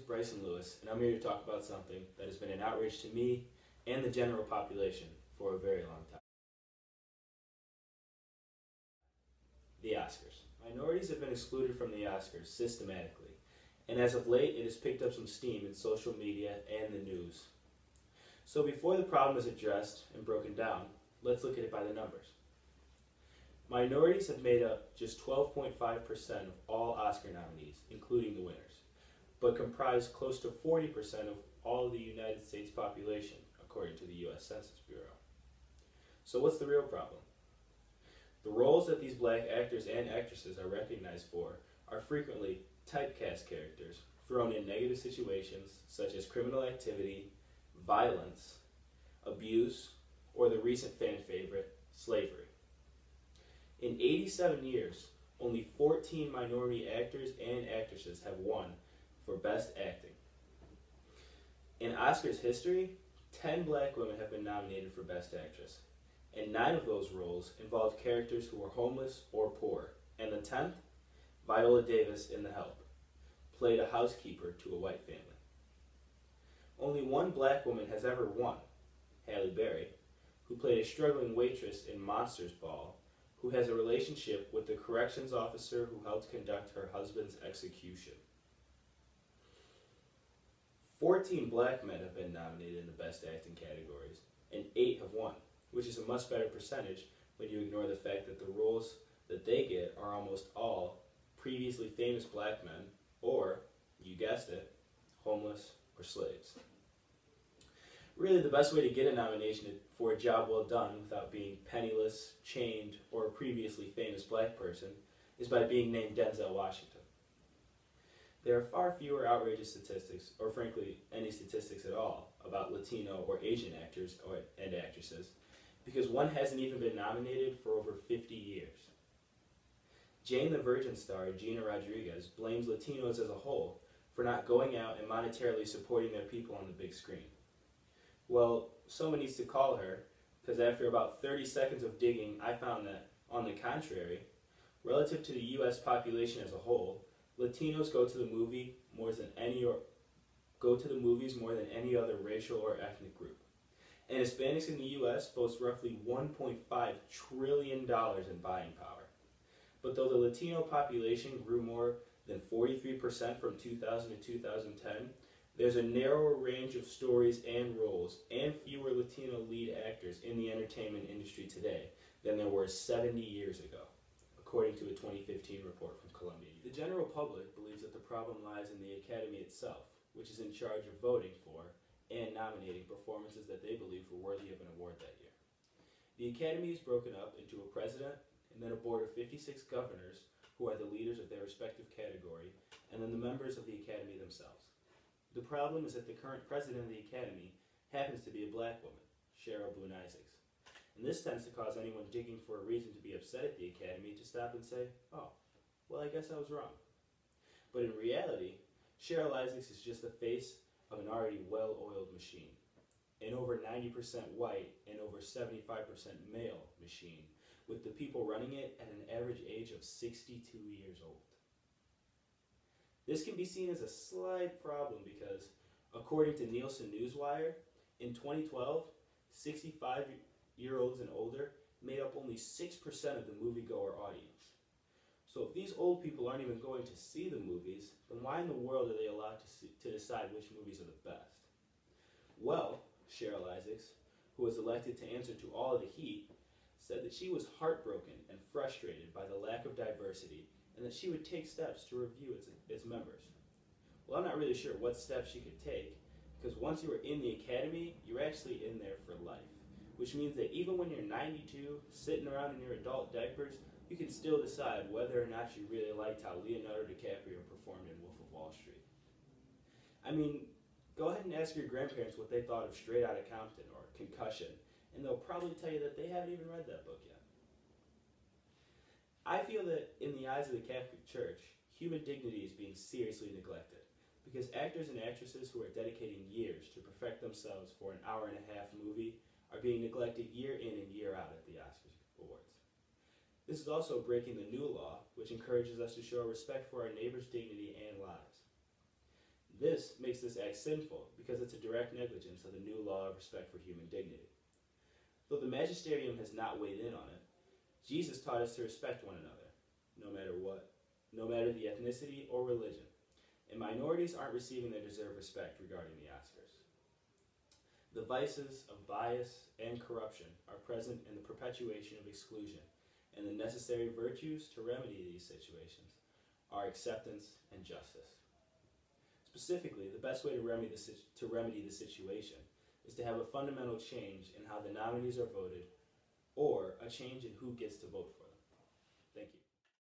Bryson Lewis, and I'm here to talk about something that has been an outrage to me and the general population for a very long time. The Oscars. Minorities have been excluded from the Oscars systematically, and as of late it has picked up some steam in social media and the news. So before the problem is addressed and broken down, let's look at it by the numbers. Minorities have made up just 12.5% of all Oscar nominees, including the winners, but comprise close to 40% of all of the United States population, according to the U.S. Census Bureau. So what's the real problem? The roles that these black actors and actresses are recognized for are frequently typecast characters thrown in negative situations such as criminal activity, violence, abuse, or the recent fan favorite, slavery. In 87 years, only 14 minority actors and actresses have won for Best Acting. In Oscars history, 10 black women have been nominated for Best Actress, and 9 of those roles involved characters who were homeless or poor, and the 10th, Viola Davis in The Help, played a housekeeper to a white family. Only one black woman has ever won, Halle Berry, who played a struggling waitress in Monsters Ball, who has a relationship with the corrections officer who helped conduct her husband's execution. 14 black men have been nominated in the Best Acting categories, and 8 have won, which is a much better percentage when you ignore the fact that the roles that they get are almost all previously famous black men, or, you guessed it, homeless or slaves. Really, the best way to get a nomination for a job well done without being penniless, chained, or a previously famous black person is by being named Denzel Washington. There are far fewer outrageous statistics, or frankly, any statistics at all, about Latino or Asian actors and actresses, because one hasn't even been nominated for over 50 years. Jane the Virgin star Gina Rodriguez blames Latinos as a whole for not going out and monetarily supporting their people on the big screen. Well, someone needs to call her, because after about 30 seconds of digging, I found that, on the contrary, relative to the U.S. population as a whole, Latinos go to the movies more than any other racial or ethnic group. And Hispanics in the U.S. boast roughly $1.5 trillion in buying power. But though the Latino population grew more than 43% from 2000 to 2010, there's a narrower range of stories and roles and fewer Latino lead actors in the entertainment industry today than there were 70 years ago, according to a 2015 report from Columbia. The general public believes that the problem lies in the Academy itself, which is in charge of voting for and nominating performances that they believe were worthy of an award that year. The Academy is broken up into a president and then a board of 56 governors who are the leaders of their respective category, and then the members of the Academy themselves. The problem is that the current president of the Academy happens to be a black woman, Cheryl Boone Isaacs. And this tends to cause anyone digging for a reason to be upset at the Academy to stop and say, oh, well, I guess I was wrong. But in reality, Cheryl Isaacs is just the face of an already well-oiled machine, an over 90% white and over 75% male machine, with the people running it at an average age of 62 years old. This can be seen as a slight problem because, according to Nielsen Newswire, in 2012, 65-year-olds and older made up only 6% of the moviegoer audience. So if these old people aren't even going to see the movies, then why in the world are they allowed to decide which movies are the best? Well, Cheryl Isaacs, who was elected to answer to all of the heat, said that she was heartbroken and frustrated by the lack of diversity and that she would take steps to review its members. Well, I'm not really sure what steps she could take, because once you are in the Academy, you're actually in there for life, which means that even when you're 92, sitting around in your adult diapers, you can still decide whether or not you really liked how Leonardo DiCaprio performed in Wolf of Wall Street. I mean, go ahead and ask your grandparents what they thought of Straight Outta Compton or Concussion, and they'll probably tell you that they haven't even read that book yet. I feel that in the eyes of the Catholic Church, human dignity is being seriously neglected, because actors and actresses who are dedicating years to perfect themselves for an hour-and-a-half movie are being neglected year in and year out at the Oscars Awards. This is also breaking the new law, which encourages us to show respect for our neighbor's dignity and lives. This makes this act sinful because it's a direct negligence of the new law of respect for human dignity. Though the magisterium has not weighed in on it, Jesus taught us to respect one another, no matter what, no matter the ethnicity or religion, and minorities aren't receiving their deserved respect regarding the Oscars. The vices of bias and corruption are present in the perpetuation of exclusion, and the necessary virtues to remedy these situations are acceptance and justice. Specifically, the best way to remedy the situation is to have a fundamental change in how the nominees are voted, or a change in who gets to vote